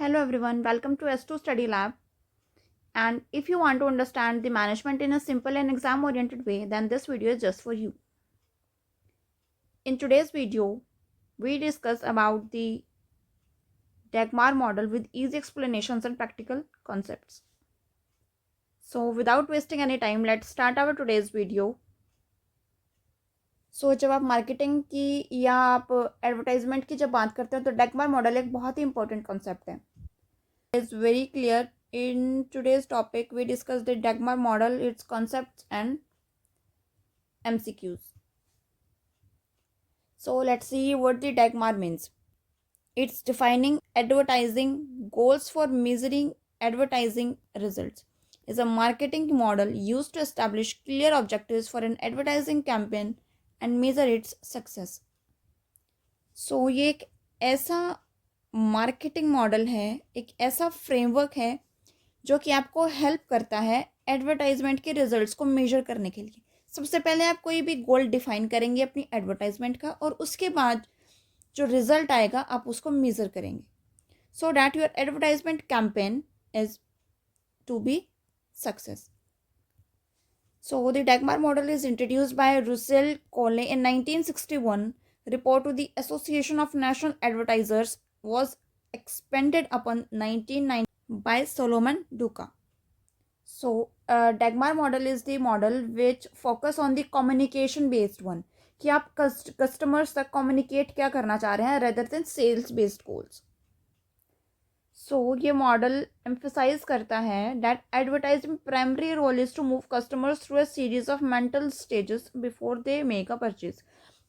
Hello everyone, welcome to S2 Study Lab. And if you want to understand the management in a simple and exam oriented way, then this video is just for you. In today's video, we discuss about the Dagmar model with easy explanations and practical concepts. So without wasting any time, let's start our today's video. So जब आप marketing की या आप advertisement की जब बात करते हैं तो डैगमार मॉडल एक बहुत ही इंपॉर्टेंट कॉन्सेप्ट है. Is very clear. In today's topic, we discuss the Dagmar model, its concepts and MCQs. So let's see what the Dagmar means. It's defining advertising goals for measuring advertising results. Is a marketing model used to establish clear objectives for an advertising campaign and measure its success. So ये एक ऐसा marketing model है, एक ऐसा framework है जो कि आपको हेल्प करता है एडवर्टाइजमेंट के रिजल्ट्स को मेजर करने के लिए. सबसे पहले आप कोई भी गोल डिफाइन करेंगे अपनी एडवर्टाइजमेंट का और उसके बाद जो रिजल्ट आएगा आप उसको मेजर करेंगे so that your advertisement campaign is to be success. So the Dagmar model is introduced by Russell Cole in 1961. Report to the Association of National Advertisers was expanded upon 1990 by Solomon Duca. So Dagmar model is the model which focus on the communication based one कि आप customers तक communicate क्या करना चाह रहे हैं rather than sales based goals. So ये model emphasise करता है that advertising primary role is to move customers through a series of mental stages before they make a purchase.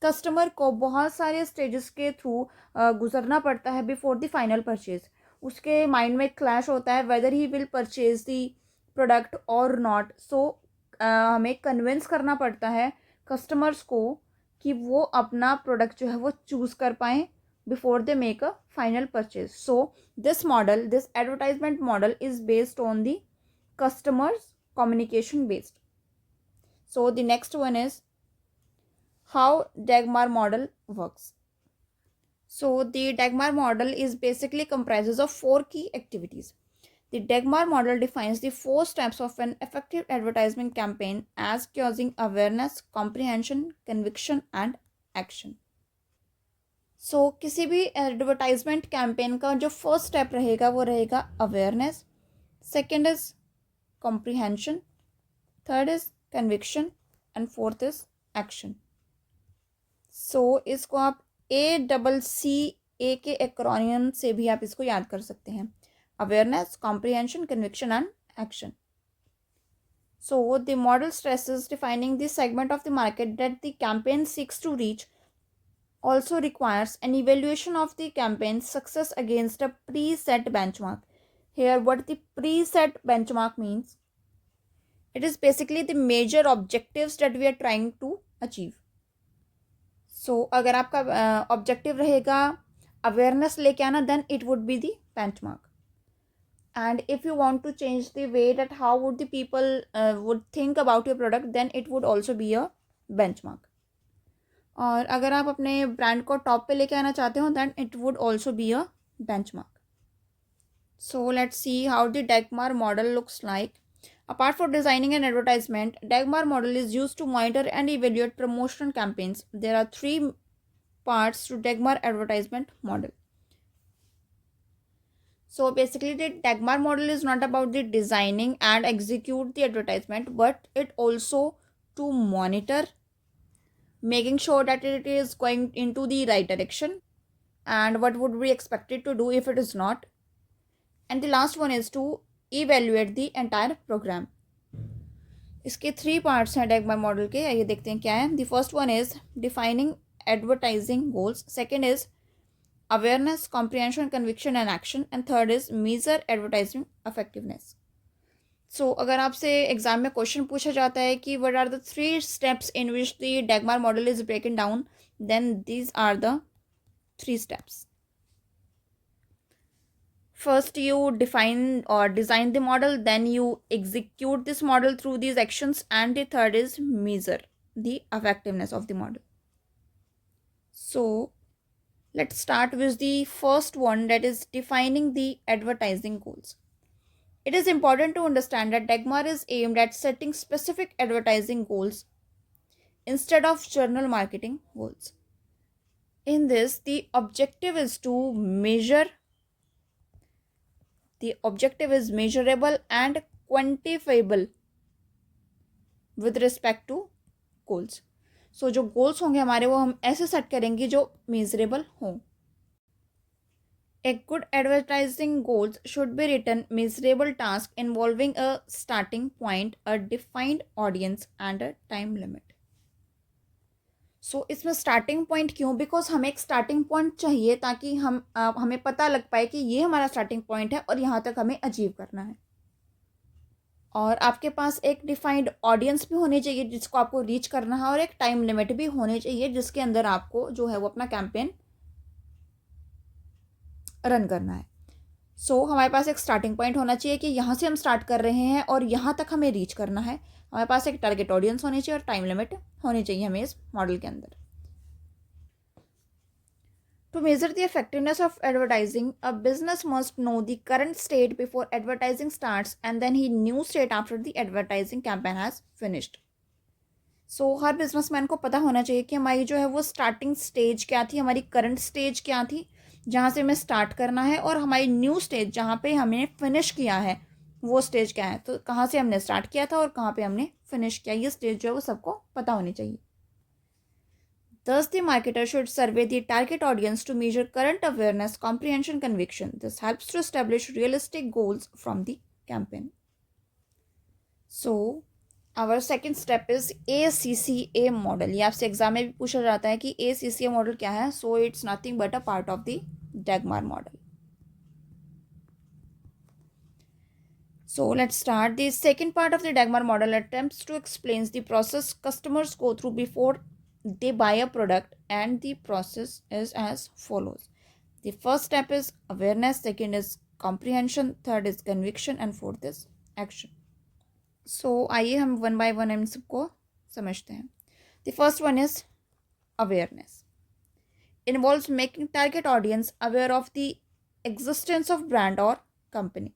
Customer को बहुत सारे स्टेजेस के थ्रू गुजरना पड़ता है बिफोर द फाइनल परचेज. उसके माइंड में क्लैश होता है whether he will purchase the product और नॉट. सो हमें कन्विंस करना पड़ता है कस्टमर्स को कि वो अपना प्रोडक्ट जो है वो चूज़ कर पाएँ before they make a final purchase. So this advertisement model is based on the customers communication based. So the next one is how Dagmar model works. So the Dagmar model is basically comprises of 4 key activities. The Dagmar model defines the 4 steps of an effective advertising campaign as causing awareness, comprehension, conviction and action. किसी भी advertisement campaign का जो first step रहेगा वो रहेगा awareness, second is comprehension, third is conviction and fourth is action. इसको आप ACCA के एक्रोनियम से भी आप इसको याद कर सकते हैं. Awareness, comprehension, conviction and action. The model stresses defining the segment of the market that the campaign seeks to reach, also requires an evaluation of the campaign's success against a preset benchmark. Here, what the preset benchmark means, it is basically the major objectives that we are trying to achieve. अगर आपका objective रहेगा awareness लेके आना, then it would be the benchmark. And if you want to change the way that how would the people would think about your product, then it would also be a benchmark. और अगर आप अपने brand को top पे लेके आना चाहते हो then it would also be a benchmark. So let's see how the Dagmar model looks like. Apart from designing an advertisement, Dagmar model is used to monitor and evaluate promotional campaigns. There are 3 parts to Dagmar advertisement model. So basically the Dagmar model is not about the designing and execute the advertisement, but it also to monitor, making sure that it is going into the right direction and what would be expected to do if it is not. And the last one is to evaluate the entire program. इसके 3 parts हैं Dagmar model के. आइए देखते हैं क्या है. The first one is defining advertising goals, second is awareness, comprehension, conviction and action and third is measure advertising effectiveness. अगर आपसे एग्जाम में क्वेश्चन पूछा जाता है कि what are the 3 steps in which the Dagmar model is broken down, then these are the 3 steps. First, you define or design the model, then you execute this model through these actions, and the third is measure the effectiveness of the model. Let's start with the first one, that is defining the advertising goals. It is important to understand that Dagmar is aimed at setting specific advertising goals instead of general marketing goals. In this, the objective is measurable and quantifiable with respect to goals. सो जो goals होंगे हमारे वो हम ऐसे set करेंगे जो measurable हों. A good advertising goals should be written measurable task involving a starting point, a defined audience and a time limit. सो इसमें स्टार्टिंग पॉइंट क्यों? बिकॉज हमें एक स्टार्टिंग पॉइंट चाहिए ताकि हमें पता लग पाए कि ये हमारा स्टार्टिंग पॉइंट है और यहाँ तक हमें अचीव करना है. और आपके पास एक डिफाइंड ऑडियंस भी होनी चाहिए जिसको आपको रीच करना है, और एक टाइम लिमिट भी होनी चाहिए जिसके अंदर आपको जो है वो अपना कैंपेन रन करना है. हमारे पास एक स्टार्टिंग पॉइंट होना चाहिए कि यहाँ से हम स्टार्ट कर रहे हैं और यहाँ तक हमें रीच करना है. हमारे पास एक टारगेट ऑडियंस होनी चाहिए और टाइम लिमिट होनी चाहिए हमें इस मॉडल के अंदर. To measure the effectiveness of advertising, a business must know the current state before advertising starts and then the new state after the advertising campaign has finished. Her businessman को पता होना चाहिए कि हमारी जो है वो स्टार्टिंग स्टेज क्या थी, हमारी करंट स्टेज क्या थी जहाँ से हमें स्टार्ट करना है, और हमारी न्यू स्टेज जहाँ पे हमने फिनिश किया है वो स्टेज क्या है. तो कहाँ से हमने स्टार्ट किया था और कहाँ पे हमने फिनिश किया, ये स्टेज जो है वो सबको पता होनी चाहिए. Thus, the marketer should survey the target audience to measure current awareness, comprehension, conviction. This helps to establish realistic goals from the campaign. So, our second step is ACCA model. ये आपसे exam में भी पूछा जाता है कि ACCA model क्या है. So, it's nothing but a part of the Dagmar model. So, let's start. The second part of the Dagmar model attempts to explain the process customers go through before they buy a product, and the process is as follows. The first step is awareness, second is comprehension, third is conviction, and fourth is action. So आइए हम one by one in सबको समझते हैं. The first one is awareness. Involves making target audience aware of the existence of brand or company.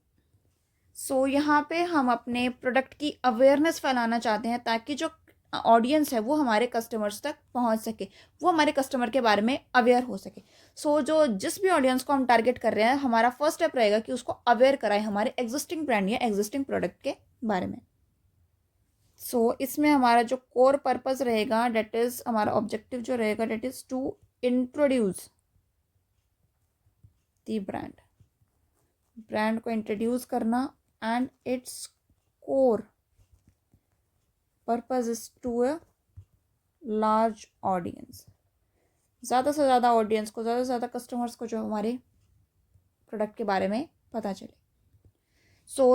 यहाँ पे हम अपने product की अवेयरनेस फैलाना चाहते हैं ताकि जो ऑडियंस है वो हमारे कस्टमर्स तक पहुंच सके, वो हमारे कस्टमर के बारे में अवेयर हो सके. जो जिस भी ऑडियंस को हम टारगेट कर रहे हैं, हमारा फर्स्ट स्टेप रहेगा कि उसको अवेयर कराए हमारे एग्जिस्टिंग ब्रांड या एग्जिस्टिंग प्रोडक्ट के बारे में. इसमें हमारा जो कोर पर्पस रहेगा, डेट इज हमारा ऑब्जेक्टिव जो रहेगा, that is to introduce the brand को इंट्रोड्यूस करना, and its core purpose is to a large audience. ज़्यादा से ज़्यादा ऑडियंस को, ज़्यादा से ज़्यादा कस्टमर्स को जो हमारे प्रोडक्ट के बारे में पता चले.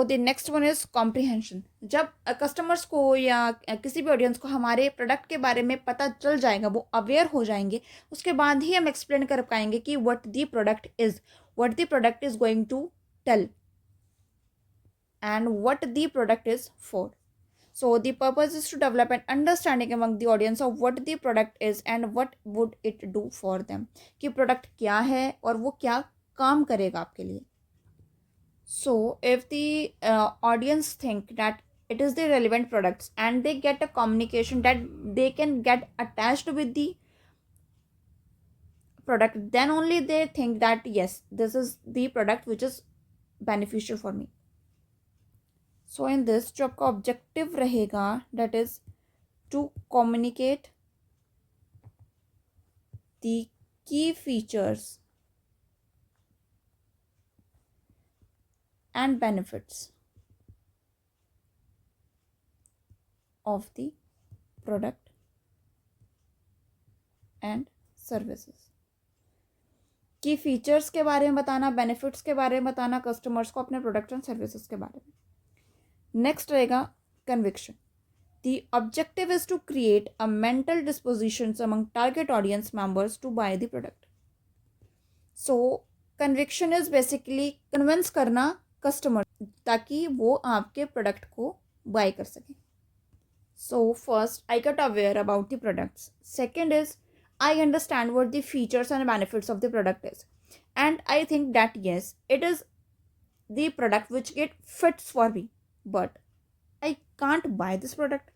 The next one is comprehension. जब कस्टमर्स को या किसी भी ऑडियंस को हमारे प्रोडक्ट के बारे में पता चल जाएगा, वो अवेयर हो जाएंगे, उसके बाद ही हम एक्सप्लेन कर पाएंगे कि what the product is going to tell and what the product is for. The purpose is to develop an understanding among the audience of what the product is and what would it do for them. कि product क्या है और वो क्या काम करेगा आपके लिए. If the audience think that it is the relevant products and they get a communication that they can get attached with the product, then only they think that yes, this is the product which is beneficial for me. In this, जो आपका objective रहेगा, that is to communicate the key features and benefits of the product and services. की features के बारे में बताना, benefits के बारे में बताना कस्टमर्स को अपने प्रोडक्ट एंड सर्विसेज के बारे में. नेक्स्ट रहेगा conviction. The objective is to create a mental disposition among target audience members to buy the product. Conviction is basically convince करना कस्टमर ताकि वो आपके प्रोडक्ट को बाय कर सके. First, I get aware about the products. Second is I understand what the features and benefits of the product is. And I think that yes, it is the product which it fits for me. But I can't buy this product.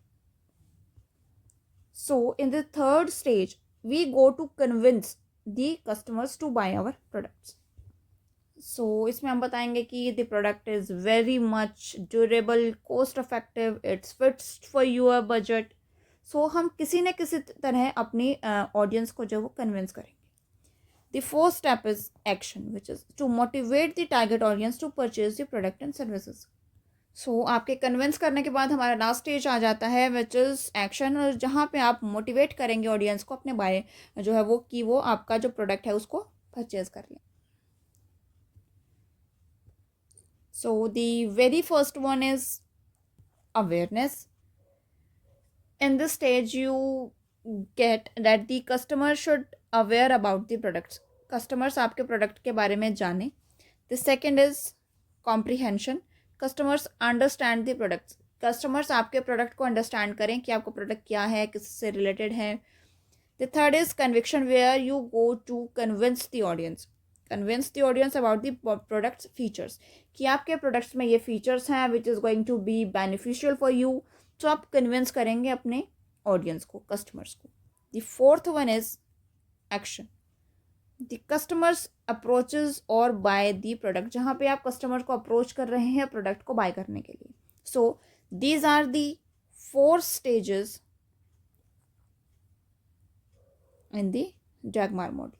So in the third stage, we go to convince the customers to buy our products. So इसमें हम बताएंगे कि the product is very much durable, cost effective, it's fits for your budget. So हम किसी न किसी तरह अपनी ऑडियंस को जो वो कन्विंस करेंगे. The fourth step is action, which is to motivate the target audience to purchase the product and services. So आपके कन्विंस करने के बाद हमारा लास्ट स्टेज आ जाता है विच इज़ एक्शन, और जहाँ पे आप मोटिवेट करेंगे ऑडियंस को अपने बाय जो है वो कि वो आपका जो प्रोडक्ट है उसको परचेज कर लें. So the very first one is awareness. In this stage, you get that the customer should aware about the products. Customers आपके product के बारे में जाने. The second is comprehension. Customers understand the products. Customers आपके product को understand करें कि आपका product क्या है, किससे related है. The third is conviction, where you go to convince the audience. Convince the audience about the products features, कि आपके प्रोडक्ट्स में ये फीचर्स हैं which is going to be beneficial for you. तो आप कन्विंस करेंगे अपने ऑडियंस को, कस्टमर्स को. The fourth one is action. The customers approaches और बाय द प्रोडक्ट, जहाँ पे आप कस्टमर को अप्रोच कर रहे हैं प्रोडक्ट को बाय करने के लिए. So these are the 4 stages in the DAGMAR model.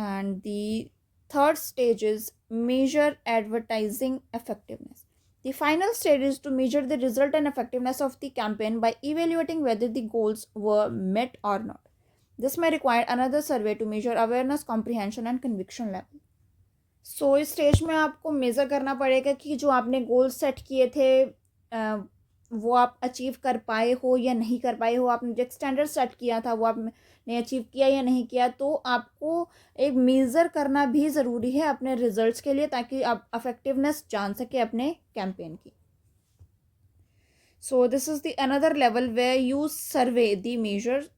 And the third stage is measure advertising effectiveness. The final stage is to measure the result and effectiveness of the campaign by evaluating whether the goals were met or not. This may require another survey to measure awareness, comprehension and conviction level. So इस stage में आपको measure करना पड़ेगा कि जो आपने goal set किए थे वो आप अचीव कर पाए हो या नहीं कर पाए हो. आपने जो स्टैंडर्ड सेट किया था वो आपने अचीव किया या नहीं किया. तो आपको एक मेज़र करना भी ज़रूरी है अपने रिजल्ट्स के लिए, ताकि आप अफेक्टिवनेस जान सके अपने कैंपेन की. So this is the another level where you survey the measure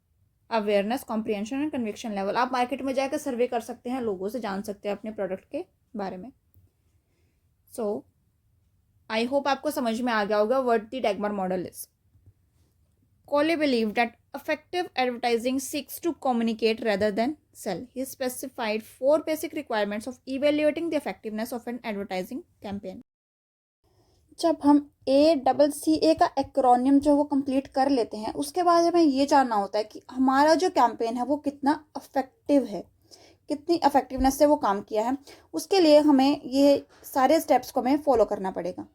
awareness, comprehension and conviction level. आप मार्केट में जाकर सर्वे कर सकते हैं, लोगों से जान सकते हैं अपने प्रोडक्ट के बारे में. सो आई होप आपको समझ में आ गया होगा what the DAGMAR model is. Colley believed that effective advertising seeks to communicate rather than sell. He specified 4 basic requirements of evaluating the effectiveness of an advertising campaign. जब हम ACCA का acromion जो वो कंप्लीट कर लेते हैं, उसके बाद हमें ये जानना होता है कि हमारा जो कैंपेन है वो कितना अफेक्टिव है, कितनी अफेक्टिवनेस से वो काम किया है. उसके लिए हमें ये सारे स्टेप्स को हमें फॉलो करना पड़ेगा.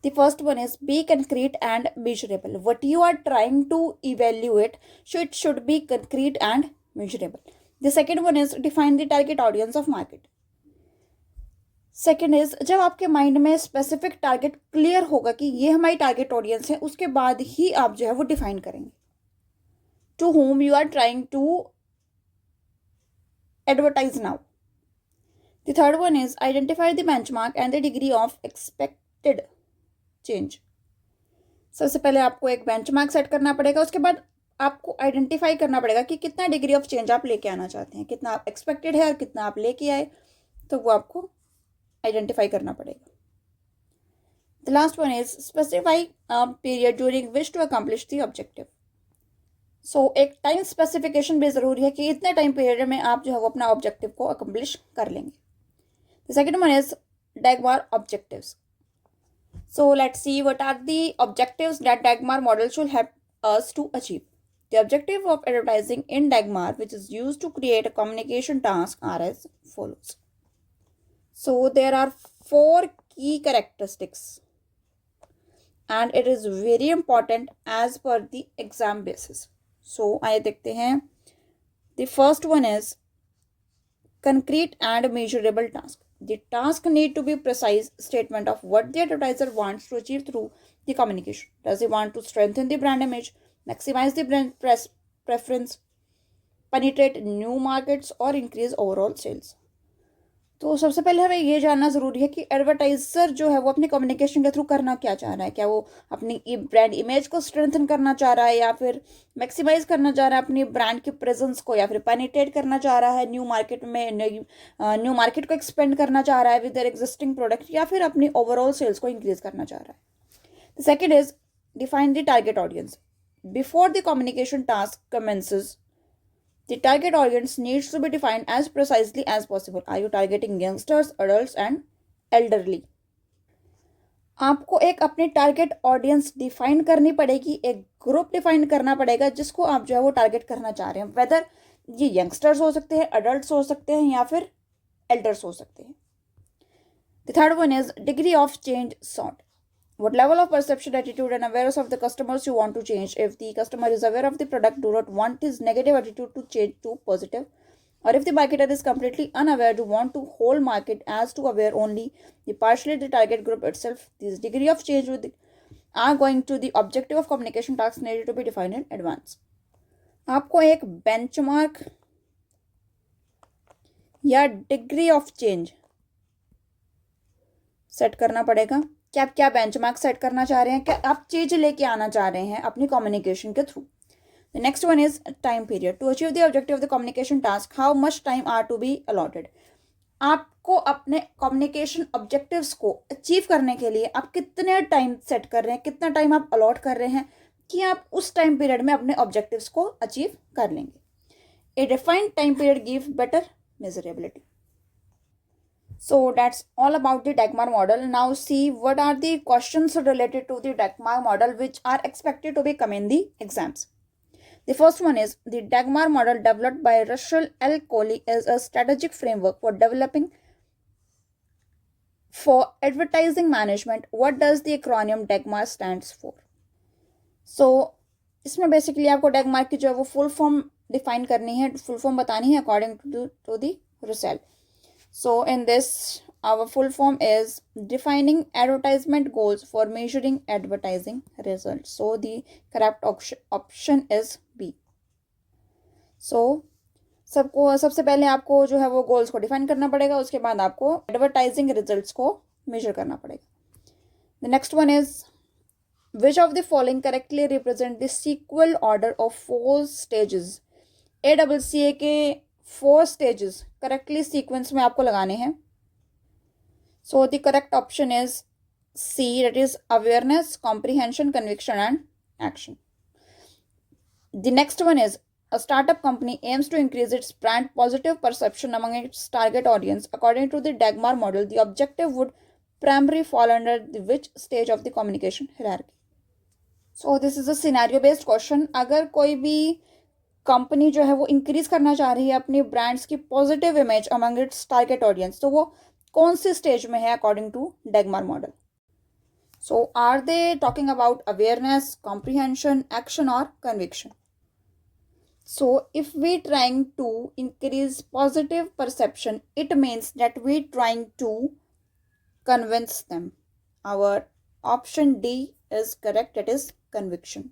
The first one is be concrete and measurable. What you are trying to evaluate should be concrete and measurable. The second one is define the target audience of market. Second is जब आपके mind में specific target clear होगा कि ये हमारी target audience है, उसके बाद ही आप जो है वो डिफाइन करेंगे to whom you are trying to advertise now. The third one is identify the benchmark and the degree of expected change. सबसे पहले आपको एक बेंचमार्क सेट करना पड़ेगा. उसके बाद आपको आइडेंटिफाई करना पड़ेगा कि कितना डिग्री ऑफ चेंज आप लेके आना चाहते हैं, कितना आप एक्सपेक्टेड है और कितना आप लेके आए, तो वो आपको आइडेंटिफाई करना पड़ेगा. The last one is specify period during which to accomplish the objective. So एक टाइम स्पेसिफिकेशन भी ज़रूरी है कि इतने टाइम पीरियड में आप जो है वो अपना ऑब्जेक्टिव को अकम्प्लिश कर लेंगे. The second one is DAGMAR objectives. So let's see what are the objectives that Dagmar model should help us to achieve. The objective of advertising in Dagmar, which is used to create a communication task, are as follows. So there are 4 key characteristics and it is very important as per the exam basis. So आइए देखते हैं. The first one is concrete and measurable task. The task need to be precise statement of what the advertiser wants to achieve through the communication. Does he want to strengthen the brand image, maximize the brand preference, penetrate new markets or increase overall sales? तो सबसे पहले हमें ये जानना ज़रूरी है कि advertiser जो है वो अपने कम्युनिकेशन के थ्रू करना क्या चाह रहा है। क्या वो अपनी ब्रांड इमेज को स्ट्रेंथन करना चाह रहा है, या फिर मैक्सिमाइज करना चाह रहा है अपनी ब्रांड की प्रेजेंस को, या फिर पेनिट्रेट करना चाह रहा है न्यू मार्केट में, न्यू मार्केट को एक्सपेंड करना चाह रहा है विद देयर एग्जिस्टिंग प्रोडक्ट, या फिर अपनी ओवरऑल सेल्स को इंक्रीज करना चाह रहा है। The second is define the target audience. Before the communication task commences, the target audience needs to be defined as precisely as possible. Are you targeting youngsters, adults and elderly? आपको एक अपनी target audience define करनी पड़ेगी, एक group define करना पड़ेगा जिसको आप जो है वो टारगेट करना चाह रहे हैं। वेदर ये यंगस्टर्स हो सकते हैं, अडल्ट्स हो सकते हैं, या फिर एल्डर्स हो सकते हैं। The third one is degree of change sought. What level of perception, attitude, and awareness of the customers you want to change? If the customer is aware of the product, do not want his negative attitude to change to positive. Or if the marketer is completely unaware, do want to whole market as to aware only the partially the target group itself. This degree of change are going to the objective of communication tasks needed to be defined in advance. आपको एक benchmark या degree of change set करना पड़ेगा कि आप क्या benchmark set करना चाह रहे हैं, क्या आप चीज लेके आना चाह रहे हैं अपनी कम्युनिकेशन के through. The next one is time period. To achieve the objective of the communication task, how much time are to be allotted. आपको अपने कम्युनिकेशन ऑब्जेक्टिव्स को अचीव करने के लिए आप कितने टाइम सेट कर रहे हैं, कितना टाइम आप अलॉट कर रहे हैं कि आप उस टाइम पीरियड में अपने ऑब्जेक्टिव्स को अचीव कर लेंगे। A defined time period give better measurability. So that's all about the Dagmar model. Now see what are the questions related to the Dagmar model which are expected to be come in the exams. The first one is the Dagmar model developed by Russell L. Coley is a strategic framework for developing for advertising management. What does the acronym Dagmar stands for? So इसमें basically आपको Dagmar की जो है वो full form define करनी है, full form बतानी है according to the Russell. So in this, our full form is defining advertisement goals for measuring advertising results. So the correct option is B. So सबसे पहले आपको जो है वो गोल्स को डिफाइन करना पड़ेगा, उसके बाद आपको एडवर्टाइजिंग रिजल्ट्स को मेजर करना पड़ेगा। The next one is which of the following correctly represent the sequel order of 4 stages. ACCA के 4 स्टेजेस करेक्टली सीक्वेंस में आपको लगाने हैं। So the correct option is C, that is awareness, comprehension, conviction and action. The next one is a startup company aims to increase its brand positive perception among its target audience. According to the Dagmar model, the objective would primarily fall under the which stage of the communication hierarchy? So this is a scenario based question. अगर कोई भी company जो है वो increase करना चाह रही है अपनी ब्रांड्स की positive image among its target audience, तो वो कौन सी स्टेज में है according to Dagmar model? So are they talking about awareness, comprehension, action और conviction? So if we trying to increase positive perception, it means that we trying to convince them. Our option D is correct, it is conviction.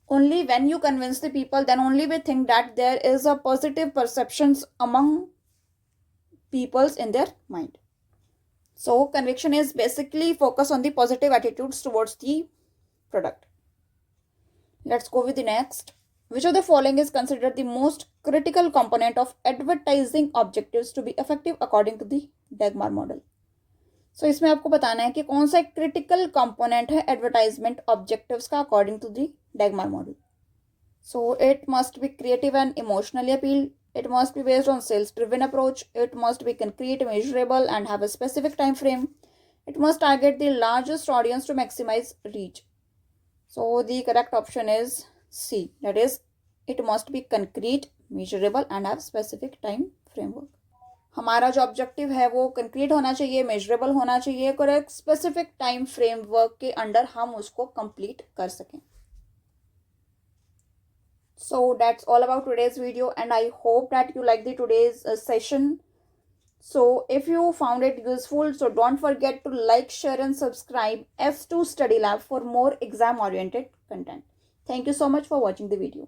Only when you convince the people, then only we think that there is a positive perceptions among peoples in their mind. So conviction is basically focus on the positive attitudes towards the product. Let's go with the next. Which of the following is considered the most critical component of advertising objectives to be effective according to the Dagmar model? So इसमें आपको बताना है कि कौन सा critical component है advertisement objectives का according to the Dagmar model. So it must be creative and emotionally appeal. It must be based on sales-driven approach. It must be concrete, measurable, and have a specific time frame. It must target the largest audience to maximize reach. So the correct option is C. That is, it must be concrete, measurable, and have specific time framework. हमारा जो objective है वो concrete होना चाहिए, measurable होना चाहिए और एक स्पेसिफिक टाइम फ्रेमवर्क के अंडर हम उसको कंप्लीट कर सकें. So that's all about today's video, and I hope that you like the today's session. So if you found it useful, so don't forget to like, share and subscribe F2 Study Lab for more exam oriented content. Thank you so much for watching the video.